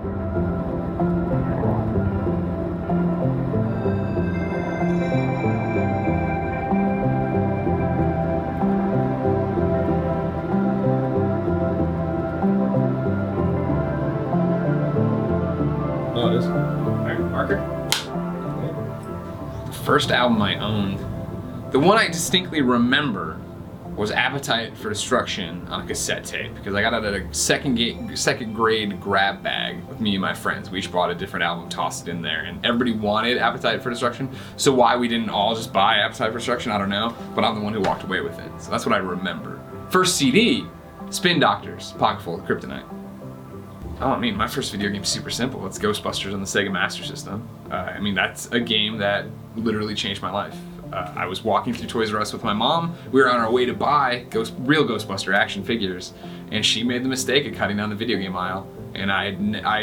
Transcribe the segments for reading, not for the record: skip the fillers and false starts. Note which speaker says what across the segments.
Speaker 1: Oh, it is. Marker?
Speaker 2: The first album I owned, the one I distinctly remember was Appetite for Destruction on a cassette tape, because I got it at a second grade grab bag with me and my friends. We each bought a different album, tossed it in there, and everybody wanted Appetite for Destruction. So why we didn't all just buy Appetite for Destruction, I don't know, but I'm the one who walked away with it. So that's what I remember. First CD, Spin Doctors, Pocketful of Kryptonite. Oh, I mean, my first video game's super simple. It's Ghostbusters on the Sega Master System. I mean, that's a game that literally changed my life. I was walking through Toys R Us with my mom. We were on our way to buy real Ghostbuster action figures, and she made the mistake of cutting down the video game aisle. And I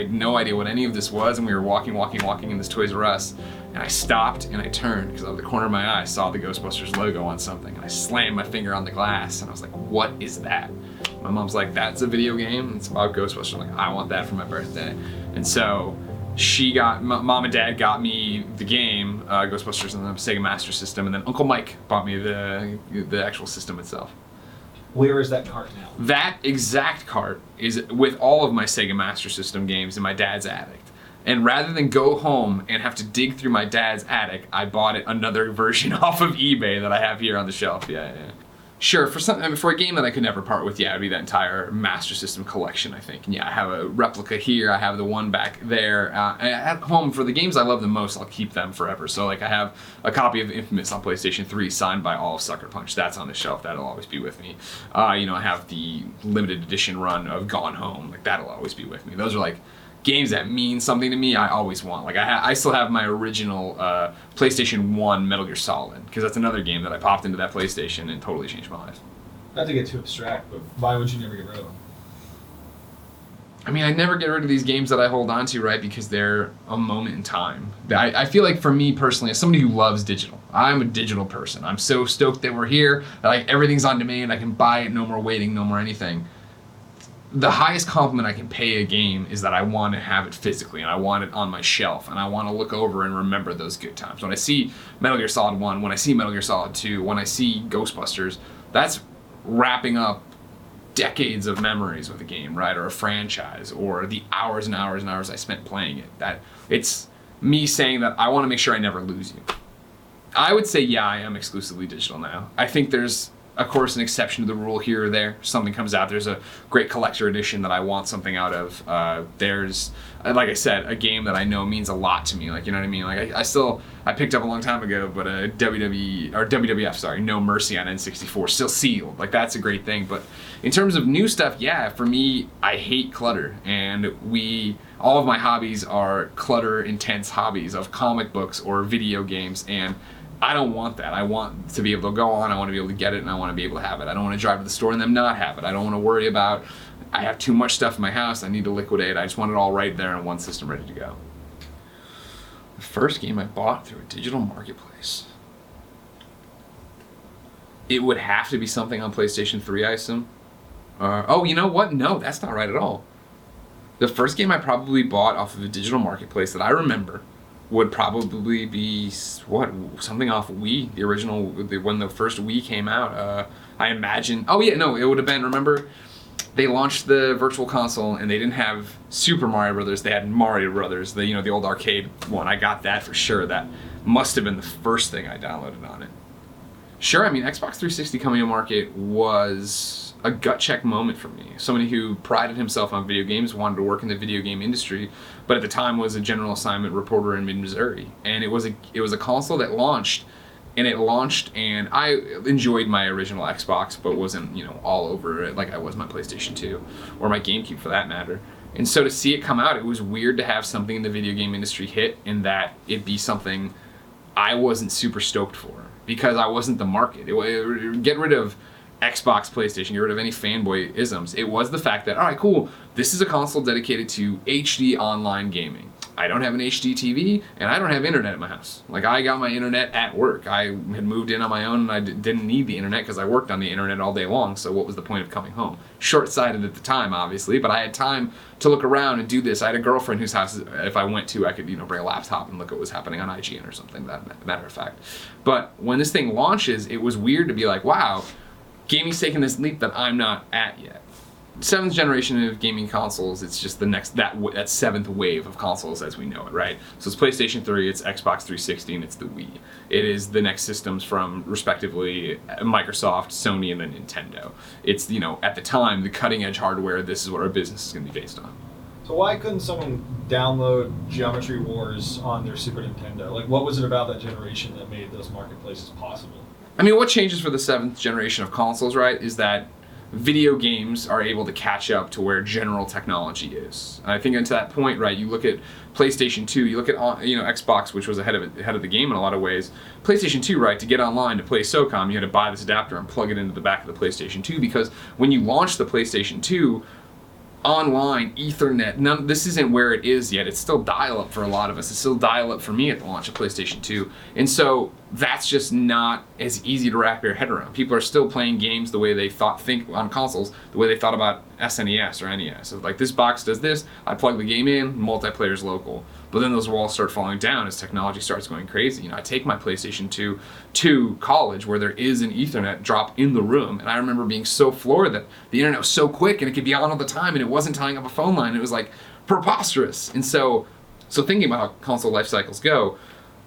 Speaker 2: had no idea what any of this was, and we were walking in this Toys R Us, and I stopped and I turned, because out of the corner of my eye I saw the Ghostbusters logo on something, and I slammed my finger on the glass, and I was like, what is that? My mom's like, that's a video game, it's about Ghostbusters. I'm like, I want that for my birthday. And so mom and dad got me the game, Ghostbusters on the Sega Master System, and then Uncle Mike bought me the actual system itself.
Speaker 1: Where is that cart now?
Speaker 2: That exact cart is with all of my Sega Master System games in my dad's attic. And rather than go home and have to dig through my dad's attic, I bought another version off of eBay that I have here on the shelf. Yeah. Sure, for a game that I could never part with, yeah, it'd be that entire Master System collection, I think. And yeah, I have a replica here, I have the one back there. At home, for the games I love the most, I'll keep them forever. So like I have a copy of Infamous on PlayStation 3 signed by all of Sucker Punch. That's on the shelf, that'll always be with me. I have the limited edition run of Gone Home, like that'll always be with me. Those are like games that mean something to me, I always want. Like I still have my original PlayStation 1 Metal Gear Solid, because that's another game that I popped into that PlayStation and totally changed my life.
Speaker 1: Not to get too abstract, but why would you never get rid of them?
Speaker 2: I mean, I never get rid of these games that I hold on to, right, because they're a moment in time. I feel like for me personally, as somebody who loves digital, I'm a digital person. I'm so stoked that we're here, that like everything's on demand, I can buy it, no more waiting, no more anything. The highest compliment I can pay a game is that I want to have it physically, and I want it on my shelf, and I want to look over and remember those good times. When I see Metal Gear Solid 1, when I see Metal Gear Solid 2, when I see Ghostbusters, that's wrapping up decades of memories with a game, right? Or a franchise, or the hours and hours and hours I spent playing it. That it's me saying that I want to make sure I never lose you. I would say, yeah, I am exclusively digital now. I think there's, of course, an exception to the rule here or there. Something comes out, there's a great collector edition that I want something out of. There's, like I said, a game that I know means a lot to me. Like, you know what I mean? Like I picked up a long time ago, but a WWF, No Mercy on N64, still sealed. Like, that's a great thing. But in terms of new stuff, yeah, for me, I hate clutter. And all of my hobbies are clutter intense hobbies of comic books or video games. And I don't want that. I want to be able to go on, I want to be able to get it, and I want to be able to have it. I don't want to drive to the store and them not have it. I don't want to worry about, I have too much stuff in my house, I need to liquidate. I just want it all right there in one system ready to go. The first game I bought through a digital marketplace. It would have to be something on PlayStation 3, I assume. Oh, you know what? No, that's not right at all. The first game I probably bought off of a digital marketplace that I remember would probably be, something off Wii, the original, when the first Wii came out. I imagine, it would have been, remember, they launched the Virtual Console and they didn't have Super Mario Brothers, they had Mario Brothers, the old arcade one. I got that for sure. That must have been the first thing I downloaded on it. Sure, I mean, Xbox 360 coming to market was a gut check moment for me. Somebody who prided himself on video games, wanted to work in the video game industry, but at the time was a general assignment reporter in mid-Missouri. And it was a console that launched, and I enjoyed my original Xbox, but wasn't, all over it like I was my PlayStation 2, or my GameCube for that matter. And so to see it come out, it was weird to have something in the video game industry hit, and that it be something I wasn't super stoked for, because I wasn't the market. Get rid of Xbox, PlayStation, get rid of any fanboy-isms. It was the fact that, all right, cool, this is a console dedicated to HD online gaming. I don't have an HD TV, and I don't have internet at my house. Like, I got my internet at work. I had moved in on my own, and I didn't need the internet because I worked on the internet all day long, so what was the point of coming home? Short-sighted at the time, obviously, but I had time to look around and do this. I had a girlfriend whose house, if I went to, I could, bring a laptop and look at what was happening on IGN or something, that matter of fact. But when this thing launches, it was weird to be like, wow, gaming's taking this leap that I'm not at yet. Seventh generation of gaming consoles, it's just the next, that seventh wave of consoles as we know it, right? So it's PlayStation 3, it's Xbox 360, and it's the Wii. It is the next systems from, respectively, Microsoft, Sony, and then Nintendo. It's, at the time, the cutting edge hardware, this is what our business is going to be based on.
Speaker 1: So why couldn't someone download Geometry Wars on their Super Nintendo? Like, what was it about that generation that made those marketplaces possible?
Speaker 2: I mean, what changes for the seventh generation of consoles, right, is that video games are able to catch up to where general technology is. And I think to that point, right, you look at PlayStation 2, you look at Xbox, which was ahead of the game in a lot of ways. PlayStation 2, right, to get online to play SOCOM, you had to buy this adapter and plug it into the back of the PlayStation 2 because when you launched the PlayStation 2, online, Ethernet, this isn't where it is yet. It's still dial-up for a lot of us. It's still dial-up for me at the launch of PlayStation 2. And so that's just not as easy to wrap your head around. People are still playing games the way they think on consoles, the way they thought about SNES or NES. So like, this box does this, I plug the game in, multiplayer's local. But then those walls start falling down as technology starts going crazy. I take my PlayStation 2 to college where there is an Ethernet drop in the room, and I remember being so floored that the internet was so quick and it could be on all the time and it wasn't tying up a phone line. It was like preposterous. And so thinking about how console life cycles go,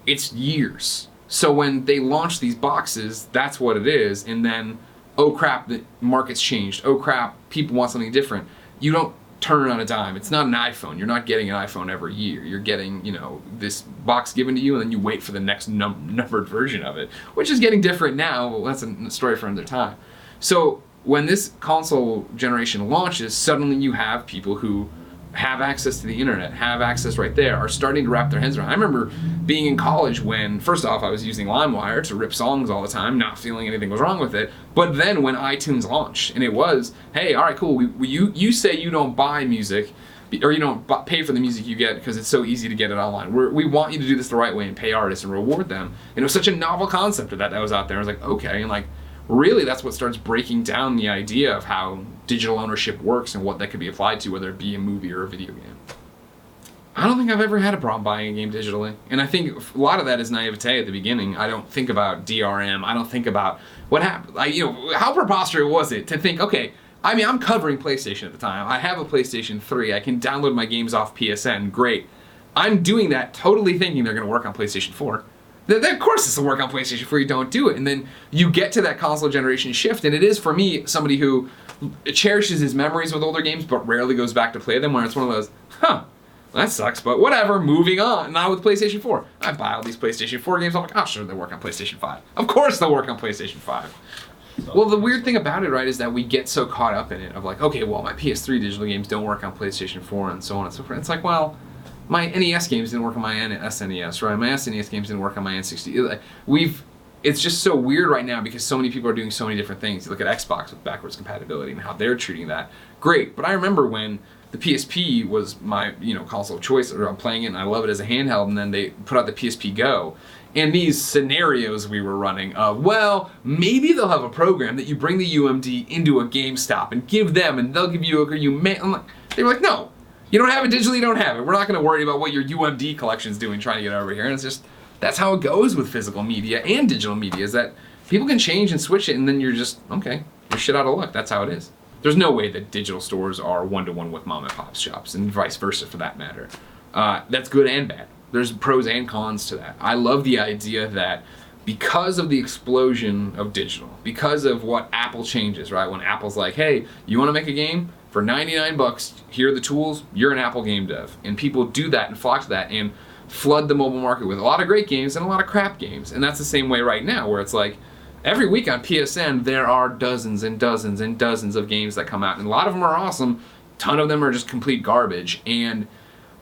Speaker 2: it's years. So when they launch these boxes, that's what it is, and then, oh crap, the market's changed. Oh crap, people want something different. You don't turn on a dime. It's not an iPhone. You're not getting an iPhone every year. You're getting, this box given to you, and then you wait for the next numbered version of it, which is getting different now. Well, that's a story for another time. So when this console generation launches, suddenly you have people who have access to the internet, have access right there, are starting to wrap their heads around. I remember being in college when, first off, I was using LimeWire to rip songs all the time, not feeling anything was wrong with it. But then when iTunes launched, and it was, hey, all right, cool, you say you don't buy music, or you don't pay for the music you get because it's so easy to get it online. We want you to do this the right way and pay artists and reward them. And it was such a novel concept that was out there. I was like, okay, and like, really, that's what starts breaking down the idea of how digital ownership works and what that could be applied to, whether it be a movie or a video game. I don't think I've ever had a problem buying a game digitally. And I think a lot of that is naivete at the beginning. I don't think about DRM. I don't think about what happened. How preposterous was it to think, okay, I'm covering PlayStation at the time. I have a PlayStation 3. I can download my games off PSN. Great. I'm doing that totally thinking they're going to work on PlayStation 4. Of course this will work on PlayStation 4, you don't do it. And then you get to that console generation shift, and it is, for me, somebody who cherishes his memories with older games but rarely goes back to play them, where it's one of those, that sucks, but whatever, moving on. Now with PlayStation 4. I buy all these PlayStation 4 games, I'm like, oh sure, they'll work on PlayStation 5. Of course they'll work on PlayStation 5. Well, the weird thing about it, right, is that we get so caught up in it, of like, okay, well, my PS3 digital games don't work on PlayStation 4, and so on and so forth. It's like, well, my NES games didn't work on my SNES, right? My SNES games didn't work on my N60. It's just so weird right now because so many people are doing so many different things. You look at Xbox with backwards compatibility and how they're treating that. Great, but I remember when the PSP was my console of choice, or I'm playing it and I love it as a handheld, and then they put out the PSP Go. And these scenarios we were running of, well, maybe they'll have a program that you bring the UMD into a GameStop and give them, and they'll give you they were like, no. You don't have it digitally, you don't have it. We're not going to worry about what your UMD collection's doing trying to get over here. And it's just, that's how it goes with physical media and digital media, is that people can change and switch it, and then you're just, okay, you're shit out of luck. That's how it is. There's no way that digital stores are one-to-one with mom and pop shops, and vice versa for that matter. That's good and bad. There's pros and cons to that. I love the idea that because of the explosion of digital, because of what Apple changes, right? When Apple's like, hey, you want to make a game? For 99 bucks, here are the tools, you're an Apple game dev. And people do that and flock to that and flood the mobile market with a lot of great games and a lot of crap games. And that's the same way right now, where it's like, every week on PSN, there are dozens and dozens and dozens of games that come out. And a lot of them are awesome, a ton of them are just complete garbage. And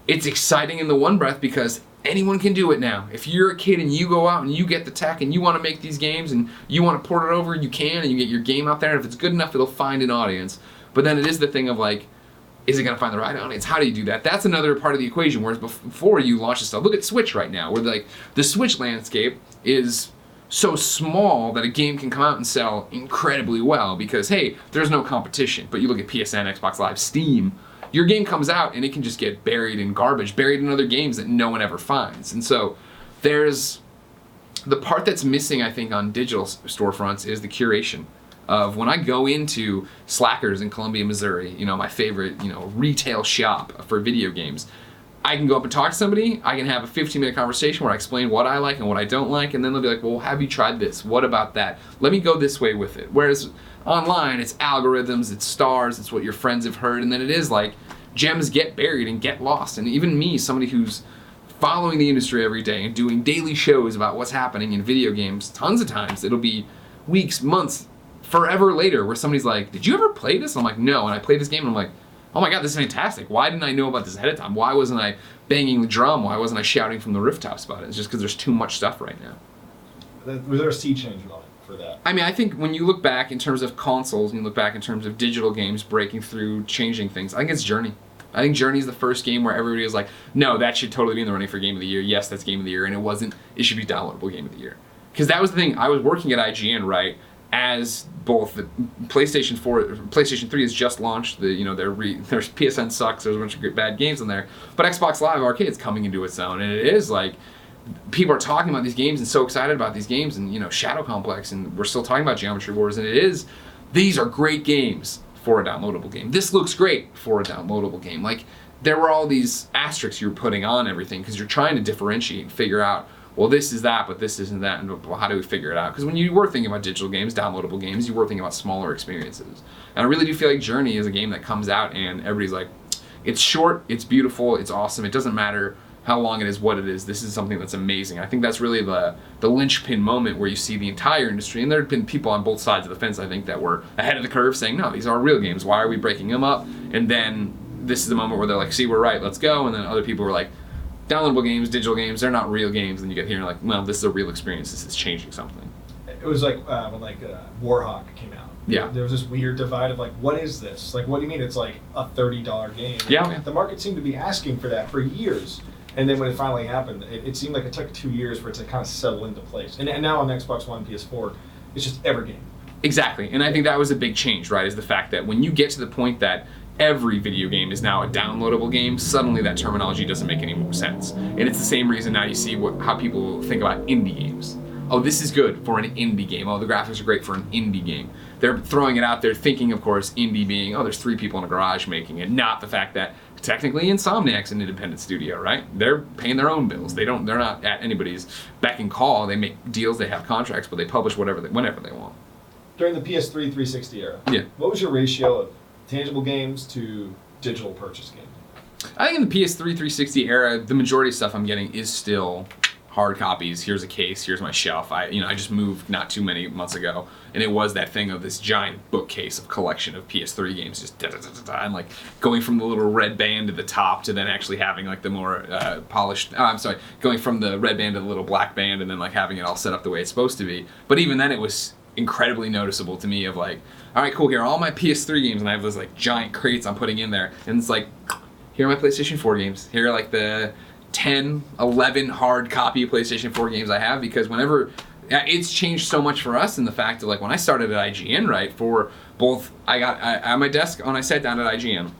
Speaker 2: it's exciting in the one breath because anyone can do it now. If you're a kid and you go out and you get the tech and you want to make these games and you want to port it over, you can, and you get your game out there. And if it's good enough, it'll find an audience. But then it is the thing of like, Is it going to find the right audience? How do you do that? That's another part of the equation. Whereas before you launch this stuff, look at Switch right now, where like the Switch landscape is so small that a game can come out and sell incredibly well because, hey, there's no competition. But you look at PSN, Xbox Live, Steam, your game comes out and it can just get buried in garbage, buried in other games that no one ever finds. And so there's the part that's missing, I think, on digital storefronts is the curation of when I go into Slackers in Columbia, Missouri, my favorite, retail shop for video games. I can go up and talk to somebody, I can have a 15-minute conversation where I explain what I like and what I don't like, and then they'll be like, well, have you tried this? What about that? Let me go this way with it. Whereas online, it's algorithms, it's stars, it's what your friends have heard, and then it is like gems get buried and get lost. And even me, somebody who's following the industry every day and doing daily shows about what's happening in video games, tons of times it'll be weeks, months, forever later where somebody's like, did you ever play this? And I'm like, no. And I play this game and I'm like, oh my God, this is fantastic. Why didn't I know about this ahead of time? Why wasn't I banging the drum? Why wasn't I shouting from the rooftops about it? It's just because there's too much stuff right now.
Speaker 1: Was there a sea change on it for that?
Speaker 2: I mean, I think when you look back in terms of consoles and you look back in terms of digital games breaking through, changing things, I think it's Journey. I think Journey's the first game where everybody was like, no, that should totally be in the running for Game of the Year. Yes, that's Game of the Year. And it wasn't. It should be downloadable Game of the Year. Because that was the thing. I was working at IGN, right? As both the PlayStation 4, PlayStation 3 has just launched. Their PSN sucks. There's a bunch of good, bad games in there. But Xbox Live Arcade is coming into its own, and it is like people are talking about these games and so excited about these games, and Shadow Complex, and we're still talking about Geometry Wars, and it is. These are great games for a downloadable game. This looks great for a downloadable game. Like there were all these asterisks you were putting on everything because you're trying to differentiate and figure out. Well, this is that, but this isn't that, and well, how do we figure it out? Because when you were thinking about digital games, downloadable games, you were thinking about smaller experiences. And I really do feel like Journey is a game that comes out and everybody's like, it's short, it's beautiful, it's awesome, it doesn't matter how long it is, what it is, this is something that's amazing. I think that's really the linchpin moment where you see the entire industry, and there have been people on both sides of the fence, I think, that were ahead of the curve saying, no, these are real games, why are we breaking them up? And then this is the moment where they're like, see, we're right, let's go, and then other people were like, downloadable games, digital games, they're not real games. And you get here and you're like, well, this is a real experience. This is changing something.
Speaker 1: It was like when Warhawk came out.
Speaker 2: Yeah.
Speaker 1: There was this weird divide of like, what is this? Like, what do you mean it's like a $30 game?
Speaker 2: Yeah.
Speaker 1: The market seemed to be asking for that for years. And then when it finally happened, it seemed like it took 2 years for it to kind of settle into place. And now on Xbox One, PS4, it's just every game.
Speaker 2: Exactly. And I think that was a big change, right? Is the fact that when you get to the point that every video game is now a downloadable game, suddenly that terminology doesn't make any more sense. And it's the same reason now you see how people think about indie games. Oh, this is good for an indie game. Oh, the graphics are great for an indie game. They're throwing it out there thinking, of course, indie being, oh, there's 3 people in a garage making it, not the fact that technically Insomniac's an independent studio, right? They're paying their own bills. They're not at anybody's beck and call. They make deals, they have contracts, but they publish whenever they want.
Speaker 1: During the PS3 360 era,
Speaker 2: yeah,
Speaker 1: what was your ratio of tangible games to digital purchase games?
Speaker 2: I think in the PS3 360 era, the majority of stuff I'm getting is still hard copies. Here's a case, here's my shelf. I just moved not too many months ago, and it was that thing of this giant bookcase of collection of PS3 games, just and like going from the little red band to the top to then actually having like the more polished. Going from the red band to the little black band, and then like having it all set up the way it's supposed to be. But even then, it was incredibly noticeable to me of like, all right, cool, here are all my PS3 games, and I have those like giant crates I'm putting in there, and it's like, here are my PlayStation 4 games. Here are like the 10, 11 hard copy of PlayStation 4 games I have, because whenever, it's changed so much for us in the fact of like when I started at IGN, right, for both, at my desk when I sat down at IGN,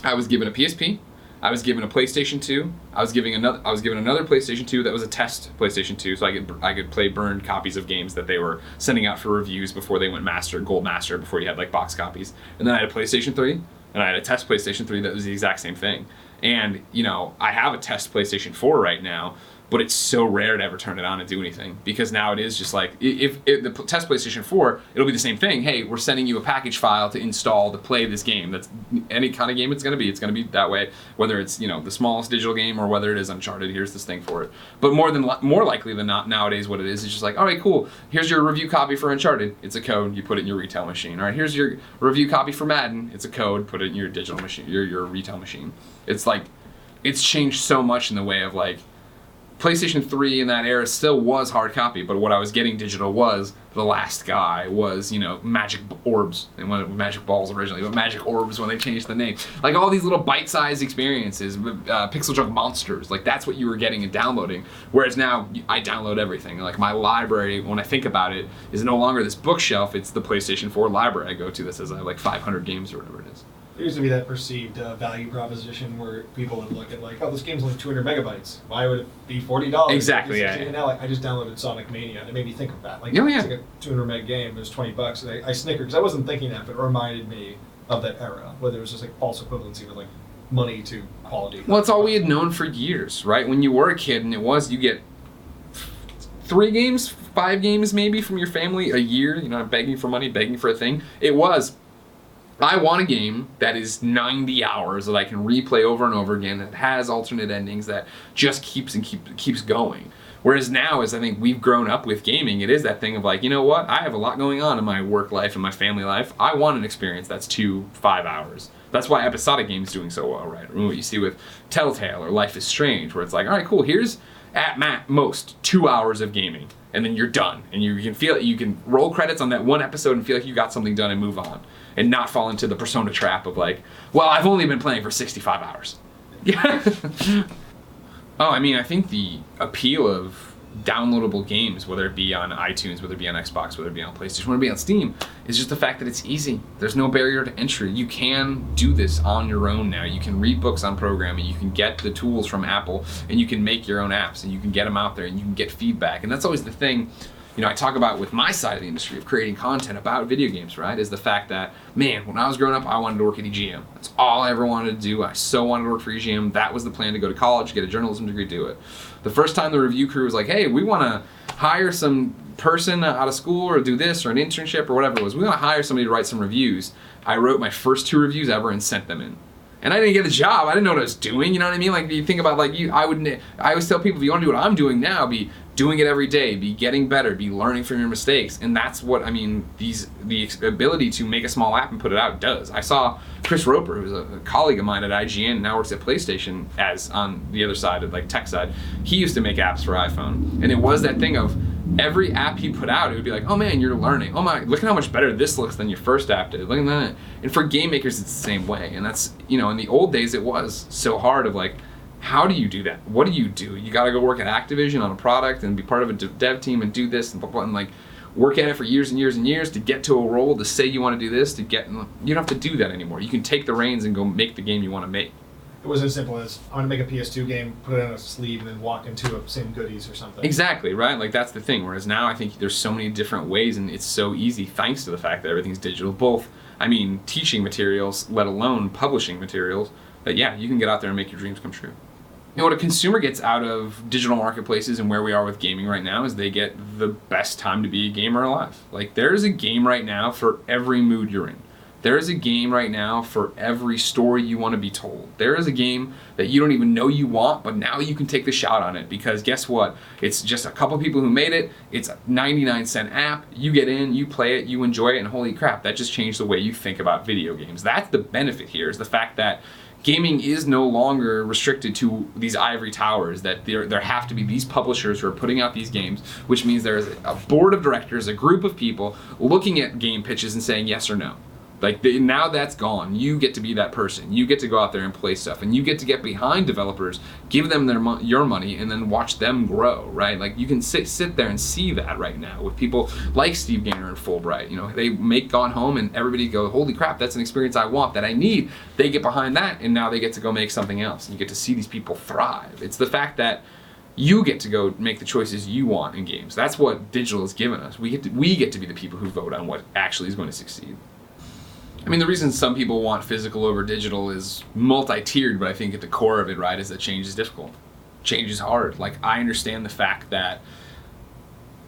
Speaker 2: I was given a PSP, I was given a PlayStation 2. I was given another PlayStation 2 that was a test PlayStation 2, so I could play burned copies of games that they were sending out for reviews before they went gold master, before you had like box copies. And then I had a PlayStation 3, and I had a test PlayStation 3 that was the exact same thing. And I have a test PlayStation 4 right now, but it's so rare to ever turn it on and do anything, because now it is just like, if the test PlayStation 4, it'll be the same thing. Hey, we're sending you a package file to install to play this game. That's any kind of game it's going to be that way, whether it's the smallest digital game or whether it is Uncharted. Here's this thing for it. But more likely than not nowadays, what it is just like, all right, cool, here's your review copy for Uncharted. It's a code, you put it in your retail machine. All right, here's your review copy for Madden. It's a code, put it in your digital machine, your retail machine. It's like, it's changed so much in the way of like PlayStation 3 in that era still was hard copy, but what I was getting digital was The Last Guy, was, Magic Orbs, and Magic Balls originally, but Magic Orbs when they changed the name. Like all these little bite-sized experiences, Pixel Junk Monsters, like that's what you were getting and downloading. Whereas now, I download everything. Like my library, when I think about it, is no longer this bookshelf, it's the PlayStation 4 library I go to that says I have like 500 games or whatever it is.
Speaker 1: There used to be that perceived value proposition where people would look at like, oh, this game's only 200 megabytes. Why would it be $40?
Speaker 2: Exactly, yeah.
Speaker 1: And now, like, I just downloaded Sonic Mania, and it made me think of that. Like,
Speaker 2: Oh, yeah.
Speaker 1: it's like a 200 meg game. It was $20. And I snickered because I wasn't thinking that, but it reminded me of that era, where there was just like false equivalency with like money to quality.
Speaker 2: Well, it's all we had known for years, right? When you were a kid, and you get 3 games, 5 games maybe from your family a year, begging for money, begging for a thing. It was, I want a game that is 90 hours that I can replay over and over again, that has alternate endings, that just keeps going. Whereas now, as I think we've grown up with gaming, it is that thing of like, you know what? I have a lot going on in my work life and my family life. I want an experience that's 2-5 hours. That's why episodic games doing so well, right? What you see with Telltale or Life is Strange, where it's like, all right, cool, here's at most 2 hours of gaming, and then you're done. And you can feel it, you can roll credits on that one episode and feel like you got something done and move on. And not fall into the Persona trap of like, well, I've only been playing for 65 hours. Yeah. I think the appeal of downloadable games, whether it be on iTunes, whether it be on Xbox, whether it be on PlayStation, whether it be on Steam, is just the fact that it's easy. There's no barrier to entry. You can do this on your own now. You can read books on programming, you can get the tools from Apple, and you can make your own apps, and you can get them out there, and you can get feedback. And that's always the thing, I talk about with my side of the industry of creating content about video games, right? Is the fact that, man, when I was growing up, I wanted to work at EGM. That's all I ever wanted to do. I so wanted to work for EGM. That was the plan, to go to college, get a journalism degree, do it. The first time the review crew was like, hey, we want to hire some person out of school or do this or an internship or whatever it was. We want to hire somebody to write some reviews. I wrote my first 2 reviews ever and sent them in. And I didn't get the job. I didn't know what I was doing. You know what I mean? Like, you think about, like, I always tell people, if you want to do what I'm doing now, be doing it every day, be getting better, be learning from your mistakes. And that's what, the ability to make a small app and put it out does. I saw Chris Roper, who's a colleague of mine at IGN, and now works at PlayStation as on the other side, of like tech side. He used to make apps for iPhone. And it was that thing of, every app he put out, it would be like, oh man, you're learning. Oh my, look at how much better this looks than your first app did. Look at that. And for game makers, it's the same way. And that's, in the old days, it was so hard of like, how do you do that? What do? You got to go work at Activision on a product and be part of a dev team and do this and blah, blah, and like work at it for years and years and years to get to a role, to say you want to do this, you don't have to do that anymore. You can take the reins and go make the game you want to make.
Speaker 1: It was as simple as, I'm going to make a PS2 game, put it on a sleeve, and then walk into a Same Goodies or something.
Speaker 2: Exactly, right? Like, that's the thing. Whereas now I think there's so many different ways, and it's so easy thanks to the fact that everything's digital. Both, teaching materials, let alone publishing materials, that, yeah, you can get out there and make your dreams come true. What a consumer gets out of digital marketplaces and where we are with gaming right now is they get the best time to be a gamer alive. Like, there's a game right now for every mood you're in. There is a game right now for every story you want to be told. There is a game that you don't even know you want, but now you can take the shot on it, because guess what? It's just a couple people who made it. It's a 99-cent app. You get in, you play it, you enjoy it, and holy crap, that just changed the way you think about video games. That's the benefit here, is the fact that gaming is no longer restricted to these ivory towers, that there have to be these publishers who are putting out these games, which means there's a board of directors, a group of people looking at game pitches and saying yes or no. Like, now that's gone. You get to be that person. You get to go out there and play stuff, and you get to get behind developers, give them your money, and then watch them grow, right? Like, you can sit there and see that right now with people like Steve Gaynor and Fulbright. They make Gone Home, and everybody go, holy crap, that's an experience I want, that I need. They get behind that, and now they get to go make something else, and you get to see these people thrive. It's the fact that you get to go make the choices you want in games. That's what digital has given us. We get to be the people who vote on what actually is going to succeed. The reason some people want physical over digital is multi-tiered, but I think at the core of it, right, is that change is difficult. Change is hard. Like, I understand the fact that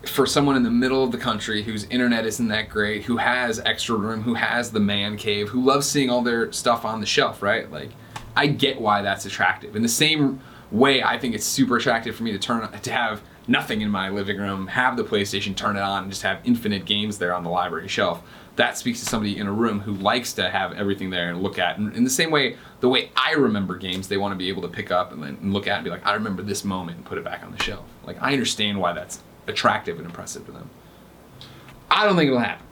Speaker 2: for someone in the middle of the country whose internet isn't that great, who has extra room, who has the man cave, who loves seeing all their stuff on the shelf, right? Like, I get why that's attractive. In the same way, I think it's super attractive for me to have nothing in my living room, have the PlayStation, turn it on, and just have infinite games there on the library shelf. That speaks to somebody in a room who likes to have everything there and look at. And in the same way, the way I remember games, they want to be able to pick up and look at and be like, I remember this moment, and put it back on the shelf. Like, I understand why that's attractive and impressive to them. I don't think it'll happen.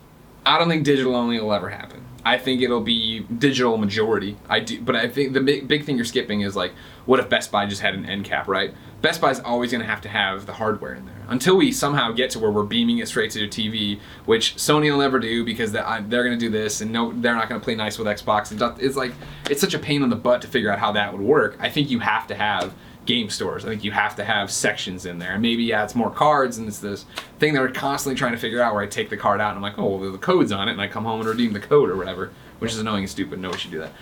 Speaker 2: I don't think digital only will ever happen. I think it'll be digital majority. I do, but I think the big thing you're skipping is like, what if Best Buy just had an end cap, right? Best Buy's always going to have the hardware in there until we somehow get to where we're beaming it straight to the TV, which Sony will never do because they're going to do this, and no, they're not going to play nice with Xbox. It's like, it's such a pain in the butt to figure out how that would work. I think you have to have game stores. I think you have to have sections in there. And maybe, yeah, it's more cards, and it's this thing that we're constantly trying to figure out where I take the card out and I'm like, oh, well, the code's on it, and I come home and redeem the code or whatever, which is annoying and stupid. Nobody should do that.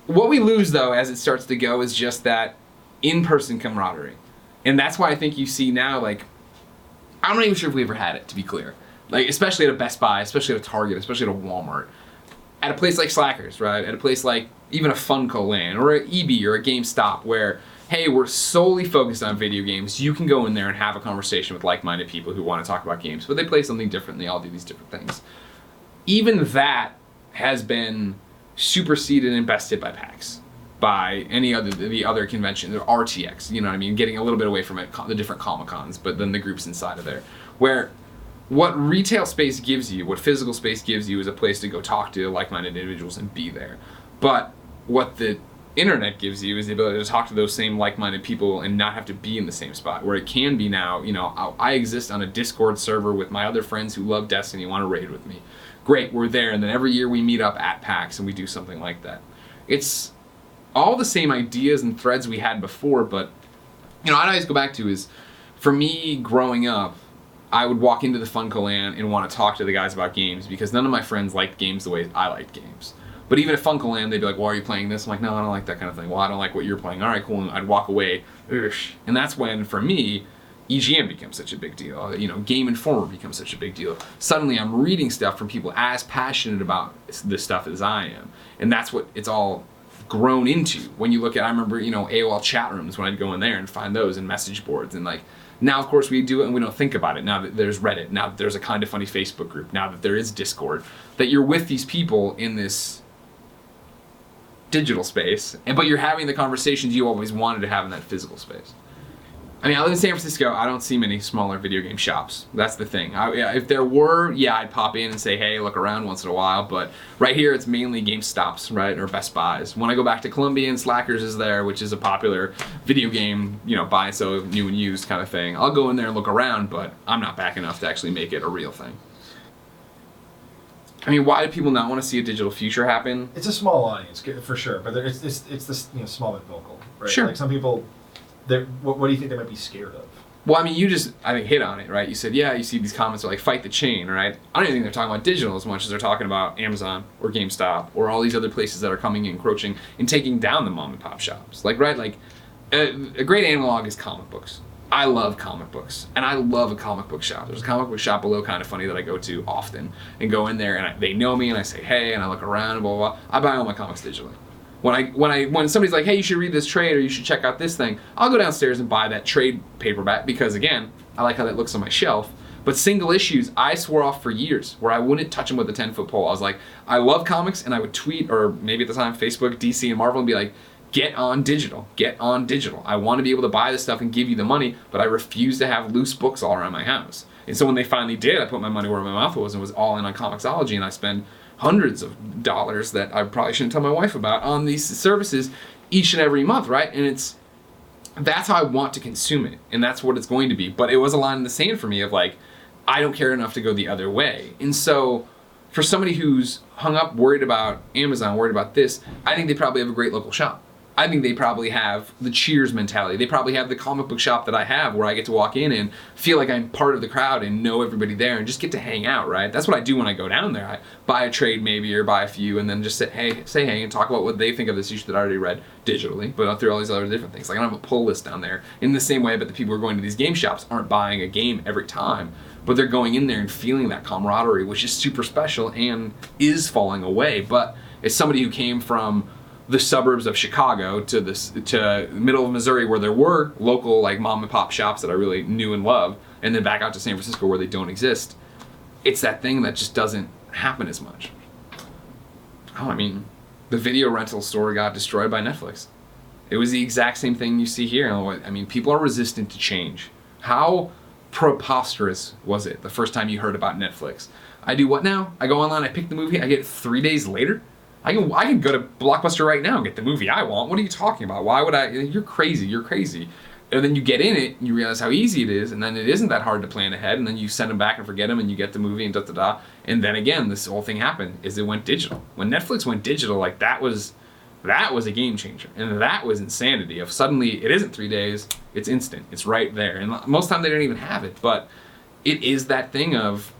Speaker 2: What we lose, though, as it starts to go is just that in-person camaraderie. And that's why I think you see now, like, I'm not even sure if we ever had it, to be clear. Like, especially at a Best Buy, especially at a Target, especially at a Walmart. At a place like Slackers, right? At a place like even a Funko Land or an EB or a GameStop where, hey, we're solely focused on video games. You can go in there and have a conversation with like-minded people who want to talk about games, but they play something different and they all do these different things. Even that has been superseded and bested by PAX, by the other conventions, or RTX, you know what I mean? Getting a little bit away from it, the different Comic-Cons, but then the groups inside of there. Where what retail space gives you, what physical space gives you is a place to go talk to like-minded individuals and be there. But what the internet gives you is the ability to talk to those same like-minded people and not have to be in the same spot. Where it can be now, you know, I exist on a Discord server with my other friends who love Destiny and want to raid with me. Great, we're there, and then every year we meet up at PAX and we do something like that. It's all the same ideas and threads we had before, but, you know, I always go back to is, for me growing up, I would walk into the Funko Land and want to talk to the guys about games because none of my friends liked games the way I liked games. But even at Funko Land, they'd be like, well, are you playing this? I'm like, no, I don't like that kind of thing. Well, I don't like what you're playing. All right, cool. And I'd walk away. And that's when, for me, EGM becomes such a big deal. You know, Game Informer becomes such a big deal. Suddenly I'm reading stuff from people as passionate about this stuff as I am. And that's what it's all grown into. When you look at, I remember, you know, AOL chat rooms when I'd go in there and find those and message boards. And like, now of course we do it and we don't think about it. Now that there's Reddit, now that there's a Kind of Funny Facebook group, now that there is Discord, that you're with these people in this digital space, but you're having the conversations you always wanted to have in that physical space. I mean, I live in San Francisco. I don't see many smaller video game shops. That's the thing. If there were, yeah, I'd pop in and say, hey, look around once in a while. But right here, it's mainly GameStops, right, or Best Buys. When I go back to Columbia and Slackers is there, which is a popular video game, you know, buy and sell new and used kind of thing. I'll go in there and look around, but I'm not back enough to actually make it a real thing. I mean, why do people not want to see a digital future happen?
Speaker 1: It's a small audience, for sure, but it's this, you know, small but vocal, right?
Speaker 2: Sure.
Speaker 1: Like some people, what do you think they might be scared of?
Speaker 2: Well, I mean, you just, I think, hit on it, right? You said, yeah, you see these comments are like, fight the chain, right? I don't even think they're talking about digital as much as they're talking about Amazon or GameStop or all these other places that are coming in, encroaching, and taking down the mom and pop shops. Like, right, like, a great analog is comic books. I love comic books, and I love a comic book shop. There's a comic book shop below Kind of Funny that I go to often, and go in there, and they know me, and I say, hey, and I look around, and blah, blah, blah. I buy all my comics digitally. When somebody's like, hey, you should read this trade, or you should check out this thing, I'll go downstairs and buy that trade paperback, because again, I like how that looks on my shelf. But single issues, I swore off for years, where I wouldn't touch them with a 10-foot pole. I was like, I love comics, and I would tweet, or maybe at the time, Facebook, DC, and Marvel, and be like, get on digital. Get on digital. I want to be able to buy this stuff and give you the money, but I refuse to have loose books all around my house. And so when they finally did, I put my money where my mouth was and was all in on Comixology, and I spend hundreds of dollars that I probably shouldn't tell my wife about on these services each and every month, right? And that's how I want to consume it, and that's what it's going to be. But it was a line in the sand for me of like, I don't care enough to go the other way. And so for somebody who's hung up, worried about Amazon, worried about this, I think they probably have a great local shop. I think they probably have the Cheers mentality. They probably have the comic book shop that I have, where I get to walk in and feel like I'm part of the crowd and know everybody there and just get to hang out, right? That's what I do when I go down there. I buy a trade maybe, or buy a few, and then just say hey, and talk about what they think of this issue that I already read digitally, but through all these other different things. Like, I don't have a pull list down there in the same way, but the people who are going to these game shops aren't buying a game every time, but they're going in there and feeling that camaraderie, which is super special and is falling away. But as somebody who came from the suburbs of Chicago to the middle of Missouri where there were local like mom and pop shops that I really knew and loved, and then back out to San Francisco where they don't exist. It's that thing that just doesn't happen as much. Oh, I mean, the video rental store got destroyed by Netflix. It was the exact same thing you see here. I mean, people are resistant to change. How preposterous was it the first time you heard about Netflix? I do what now? I go online, I pick the movie, I get it 3 days later? I can go to Blockbuster right now and get the movie I want. What are you talking about? Why would I? You're crazy, you're crazy. And then you get in it, and you realize how easy it is, and then it isn't that hard to plan ahead, and then you send them back and forget them, and you get the movie, and da-da-da. And then again, this whole thing happened, is it went digital. When Netflix went digital, like that was a game changer. And that was insanity of suddenly, it isn't 3 days, it's instant, it's right there. And most of the time they don't even have it, but it is that thing of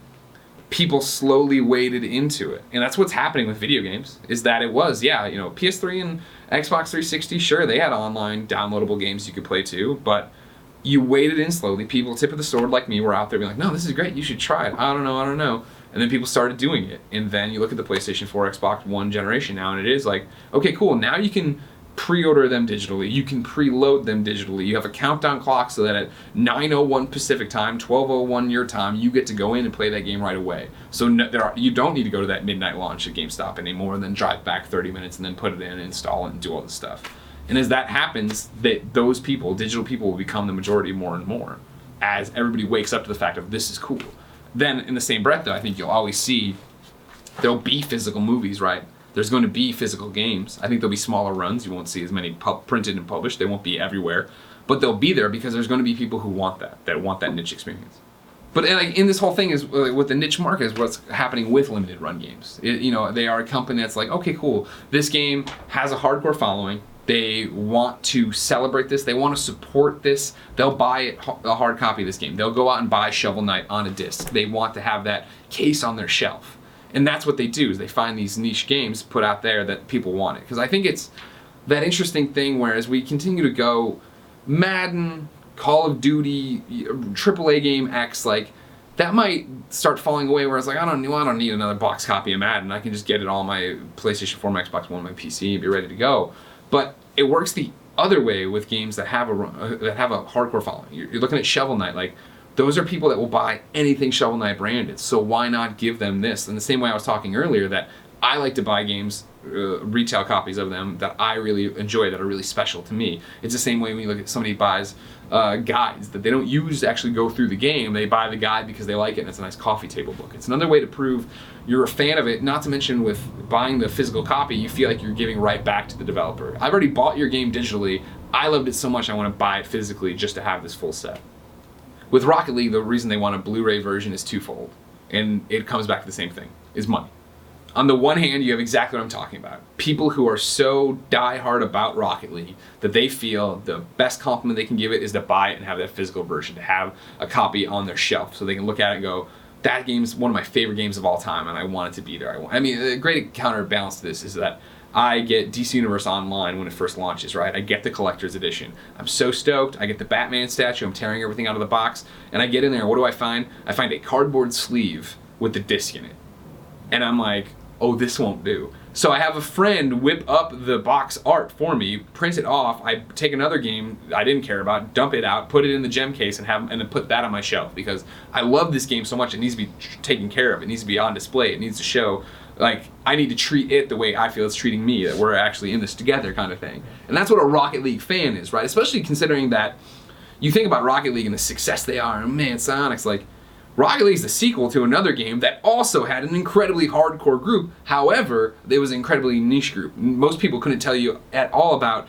Speaker 2: people slowly waded into it. And that's what's happening with video games, is that it was, yeah, you know, PS3 and Xbox 360, sure, they had online downloadable games you could play too, but you waded in slowly. People, tip of the sword like me, were out there being like, no, this is great, you should try it. I don't know. And then people started doing it. And then you look at the PlayStation 4, Xbox One generation now, and it is like, okay, cool, now you can pre-order them digitally, you can preload them digitally, you have a countdown clock so that at 9:01 Pacific time, 12:01 your time, you get to go in and play that game right away. So you don't need to go to that midnight launch at GameStop anymore and then drive back 30 minutes and then put it in and install it and do all this stuff. And as that happens, those people, digital people, will become the majority more and more as everybody wakes up to the fact of this is cool. Then in the same breath though, I think you'll always see there'll be physical movies, right? There's going to be physical games. I think there'll be smaller runs. You won't see as many printed and published. They won't be everywhere. But they'll be there because there's going to be people who want that want that niche experience. But like, in this whole thing is with the niche market is what's happening with limited run games. They are a company that's like, okay, cool. This game has a hardcore following. They want to celebrate this. They want to support this. They'll buy a hard copy of this game. They'll go out and buy Shovel Knight on a disc. They want to have that case on their shelf. And that's what they do, is they find these niche games put out there that people want it. Because I think it's that interesting thing where as we continue to go, Madden, Call of Duty, AAA game X, like, that might start falling away where it's like, I don't need another box copy of Madden. I can just get it all on my PlayStation 4, my Xbox One, my PC, and be ready to go. But it works the other way with games that have a hardcore following. You're looking at Shovel Knight, like, those are people that will buy anything Shovel Knight branded, so why not give them this? In the same way I was talking earlier that I like to buy games, retail copies of them that I really enjoy, that are really special to me. It's the same way when you look at somebody buys guides that they don't use to actually go through the game. They buy the guide because they like it and it's a nice coffee table book. It's another way to prove you're a fan of it, not to mention with buying the physical copy, you feel like you're giving right back to the developer. I've already bought your game digitally. I loved it so much I want to buy it physically just to have this full set. With Rocket League, the reason they want a Blu-ray version is twofold, and it comes back to the same thing, is money. On the one hand, you have exactly what I'm talking about. People who are so die-hard about Rocket League that they feel the best compliment they can give it is to buy it and have that physical version, to have a copy on their shelf so they can look at it and go, that game's one of my favorite games of all time and I want it to be there. I mean, a great counterbalance to this is that I get DC Universe Online when it first launches, right? I get the collector's edition. I'm so stoked. I get the Batman statue. I'm tearing everything out of the box. And I get in there. What do I find? I find a cardboard sleeve with the disc in it. And I'm like, oh, this won't do. So I have a friend whip up the box art for me, print it off. I take another game I didn't care about, dump it out, put it in the gem case, and then put that on my shelf because I love this game so much. It needs to be taken care of. It needs to be on display. It needs to show. Like, I need to treat it the way I feel it's treating me, that we're actually in this together kind of thing. And that's what a Rocket League fan is, right? Especially considering that you think about Rocket League and the success they are, and man, Sonic's like, Rocket League's the sequel to another game that also had an incredibly hardcore group. However, it was an incredibly niche group. Most people couldn't tell you at all about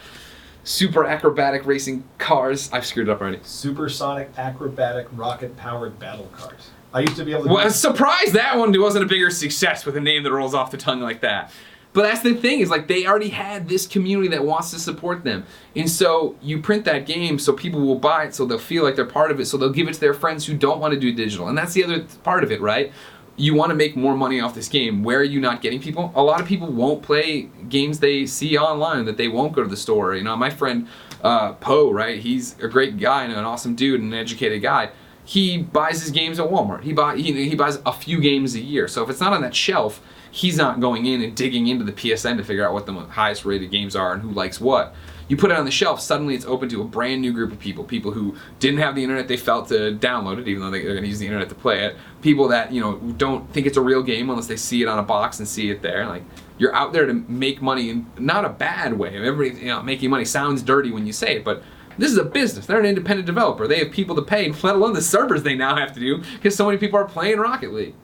Speaker 2: super acrobatic racing cars. I've screwed it up already.
Speaker 1: Supersonic acrobatic rocket-powered battle cars. I used to be able to...
Speaker 2: Well, I'm surprised that one wasn't a bigger success with a name that rolls off the tongue like that. But that's the thing, is like they already had this community that wants to support them. And so you print that game so people will buy it, so they'll feel like they're part of it, so they'll give it to their friends who don't want to do digital. And that's the other part of it, right? You want to make more money off this game. Where are you not getting people? A lot of people won't play games they see online, that they won't go to the store. You know, my friend Poe, right? He's a great guy and an awesome dude and an educated guy. he buys his games at Walmart. He buys a few games a year. So if it's not on that shelf, he's not going in and digging into the PSN to figure out what the highest rated games are and who likes what. You put it on the shelf, suddenly it's open to a brand new group of people who didn't have the internet they felt to download it, even though they're going to use the internet to play it. People that, don't think it's a real game unless they see it on a box and see it there. Like, you're out there to make money in not a bad way. Everybody, making money sounds dirty when you say it, but this is a business. They're an independent developer. They have people to pay, let alone the servers they now have to do because so many people are playing Rocket League.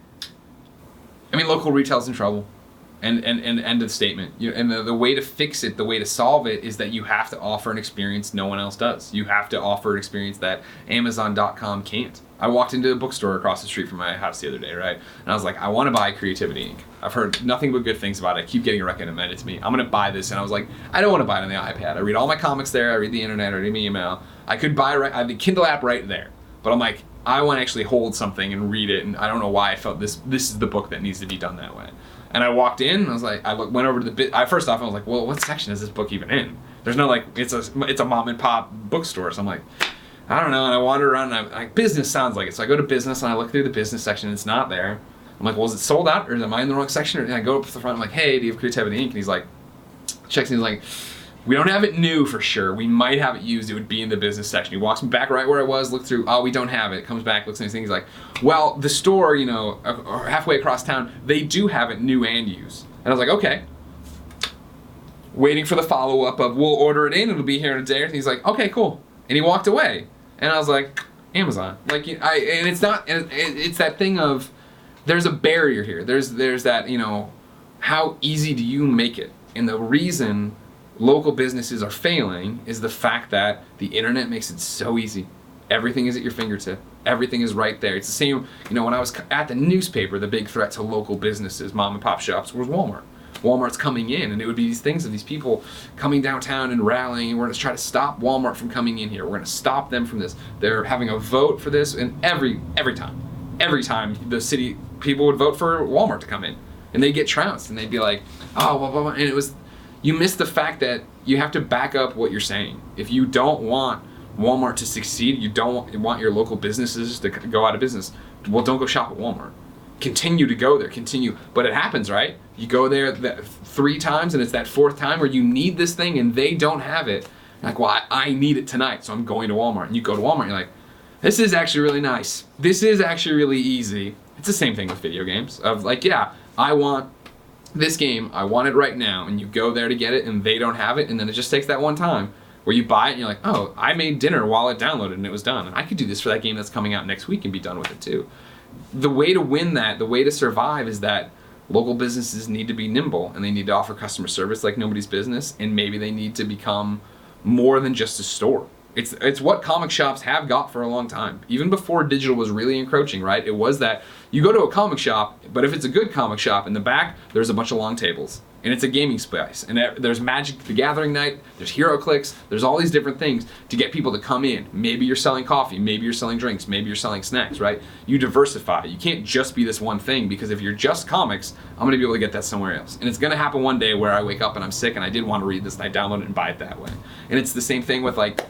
Speaker 2: I mean, local retail's in trouble. And end of statement. And the way to fix it, the way to solve it, is that you have to offer an experience no one else does. You have to offer an experience that Amazon.com can't. I walked into a bookstore across the street from my house the other day, right? And I was like, I want to buy Creativity Inc. I've heard nothing but good things about it. I keep getting it recommended to me. I'm going to buy this. And I was like, I don't want to buy it on the iPad. I read all my comics there. I read the internet. I read my email. I could buy I have the Kindle app right there. But I'm like, I want to actually hold something and read it. And I don't know why I felt this is the book that needs to be done that way. And I walked in, and I was like, went over to first off, I was like, well, what section is this book even in? There's no, it's a mom and pop bookstore. So I'm like, I don't know. And I wander around, and I'm like, business sounds like it. So I go to business, and I look through the business section, and it's not there. I'm like, well, is it sold out, or am I in the wrong section? And I go up to the front, I'm like, hey, do you have Creativity Inc.? And he's like, checks, and he's like, we don't have it new for sure. We might have it used. It would be in the business section. He walks me back right where I was, look through, oh, we don't have it. Comes back, looks at his thing. He's like, well, the store, halfway across town, they do have it new and used. And I was like, okay. Waiting for the follow-up of, we'll order it in, it'll be here in a day. And he's like, okay, cool. And he walked away. And I was like, Amazon. And it's not, it's that thing of, there's a barrier here. There's that, how easy do you make it? And the reason local businesses are failing is the fact that the internet makes it so easy. Everything is at your fingertip. Everything is right there. It's the same, when I was at the newspaper, the big threat to local businesses, mom and pop shops, was Walmart. Walmart's coming in, and it would be these things of these people coming downtown and rallying. We're going to try to stop Walmart from coming in here. We're going to stop them from this. They're having a vote for this, and every time the city people would vote for Walmart to come in, and they'd get trounced, and they'd be like, oh, blah, blah, blah. And it was, you miss the fact that you have to back up what you're saying. If you don't want Walmart to succeed, you don't want your local businesses to go out of business, well, don't go shop at Walmart. Continue to go there, continue. But it happens, right? You go there 3 times, and it's that 4th time where you need this thing and they don't have it. You're like, well, I need it tonight, so I'm going to Walmart. And you go to Walmart, and you're like, this is actually really nice. This is actually really easy. It's the same thing with video games. Of like, yeah, I want this game, I want it right now, and you go there to get it, and they don't have it, and then it just takes that one time where you buy it, and you're like, oh, I made dinner while it downloaded, and it was done. And I could do this for that game that's coming out next week and be done with it too. The way to win that, the way to survive, is that local businesses need to be nimble, and they need to offer customer service like nobody's business, and maybe they need to become more than just a store. It's what comic shops have got for a long time. Even before digital was really encroaching, right? It was that you go to a comic shop, but if it's a good comic shop, in the back, there's a bunch of long tables. And it's a gaming space. And there's Magic the Gathering night, there's HeroClix, there's all these different things to get people to come in. Maybe you're selling coffee, maybe you're selling drinks, maybe you're selling snacks, right? You diversify. You can't just be this one thing, because if you're just comics, I'm gonna be able to get that somewhere else. And it's gonna happen one day where I wake up and I'm sick and I did want to read this and I download it and buy it that way. And it's the same thing with like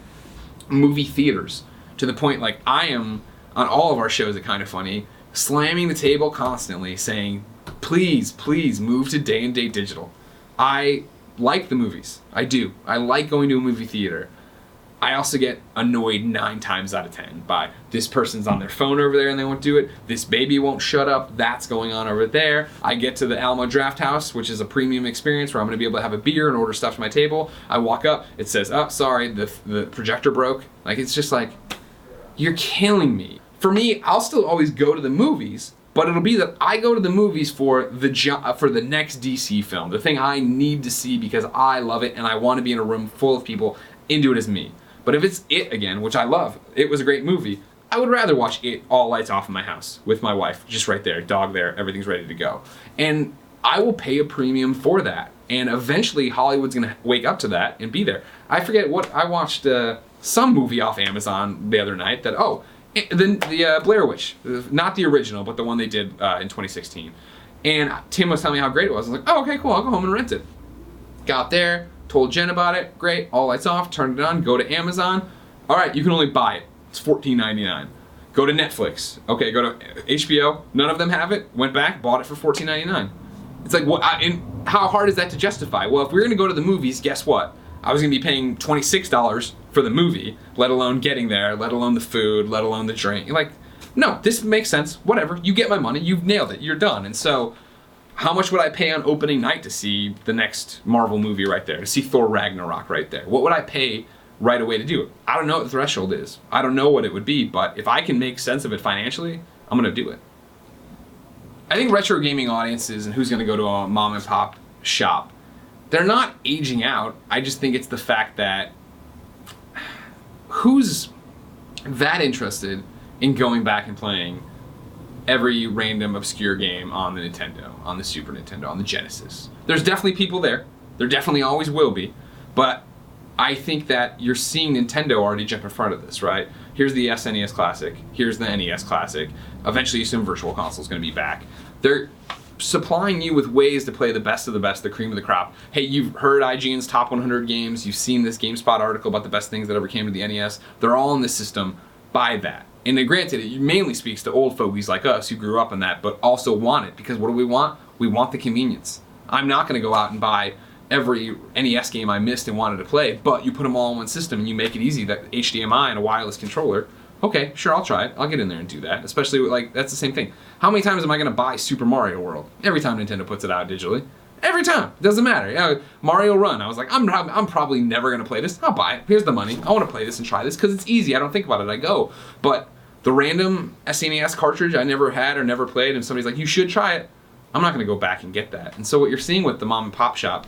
Speaker 2: movie theaters, to the point like I am on all of our shows at Kind of Funny, slamming the table constantly saying, please, please move to day and date digital. I like the movies. I do. I like going to a movie theater. I also get annoyed 9 times out of 10 by this person's on their phone over there and they won't do it. This baby won't shut up. That's going on over there. I get to the Alamo Draft House, which is a premium experience where I'm going to be able to have a beer and order stuff to my table. I walk up. It says, oh, sorry, the projector broke. Like, it's just like, you're killing me. For me, I'll still always go to the movies, but it'll be that I go to the movies for the next DC film, the thing I need to see because I love it and I want to be in a room full of people into it as me. But if it's It again, which I love, it was a great movie, I would rather watch It all lights off in my house with my wife, just right there, dog there, everything's ready to go. And I will pay a premium for that. And eventually Hollywood's going to wake up to that and be there. I forget what, I watched some movie off Amazon the other night that, the Blair Witch, not the original, but the one they did in 2016. And Tim was telling me how great it was. I was like, oh, okay, cool, I'll go home and rent it. Got there, told Jen about it, great, all lights off, turned it on, go to Amazon. All right, you can only buy it. It's $14.99. Go to Netflix. Okay, go to HBO. None of them have it. Went back, bought it for $14.99. It's like, what? And how hard is that to justify? Well, if we're gonna go to the movies, guess what? I was gonna be paying $26 for the movie, let alone getting there, let alone the food, let alone the drink. You're like, no, this makes sense. Whatever. You get my money. You've nailed it. You're done. And so, how much would I pay on opening night to see the next Marvel movie right there? To see Thor Ragnarok right there? What would I pay right away to do it? I don't know what the threshold is. I don't know what it would be, but if I can make sense of it financially, I'm gonna do it. I think retro gaming audiences and who's gonna go to a mom and pop shop, they're not aging out. I just think it's the fact that who's that interested in going back and playing every random obscure game on the Nintendo, on the Super Nintendo, on the Genesis. There's definitely people there. There definitely always will be. But I think that you're seeing Nintendo already jump in front of this, right? Here's the SNES Classic. Here's the NES Classic. Eventually, some Virtual Console is going to be back. They're supplying you with ways to play the best of the best, the cream of the crop. Hey, you've heard IGN's top 100 games. You've seen this GameSpot article about the best things that ever came to the NES. They're all in this system. Buy that. And then granted, it mainly speaks to old fogies like us who grew up in that, but also want it. Because what do we want? We want the convenience. I'm not going to go out and buy every NES game I missed and wanted to play, but you put them all in one system and you make it easy, that HDMI and a wireless controller. Okay, sure, I'll try it. I'll get in there and do that. Especially, like, that's the same thing. How many times am I going to buy Super Mario World? Every time Nintendo puts it out digitally. Every time. Doesn't matter. You know, Mario Run. I was like, I'm probably never going to play this. I'll buy it. Here's the money. I want to play this and try this because it's easy. I don't think about it. I go. But the random SNES cartridge I never had or never played and somebody's like, you should try it. I'm not going to go back and get that. And so what you're seeing with the mom and pop shop,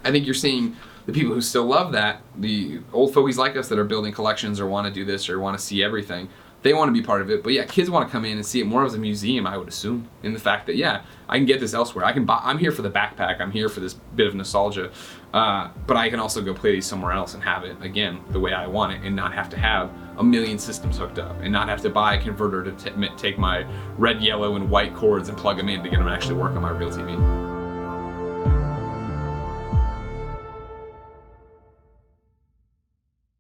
Speaker 2: I think you're seeing the people who still love that, the old fogies like us that are building collections or want to do this or want to see everything, they want to be part of it. But yeah, kids want to come in and see it more as a museum, I would assume, in the fact that, yeah, I can get this elsewhere. I can buy, I'm here for the backpack. I'm here for this bit of nostalgia. But I can also go play these somewhere else and have it, again, the way I want it and not have to have a million systems hooked up and not have to buy a converter to take my red, yellow, and white cords and plug them in to get them to actually work on my real TV.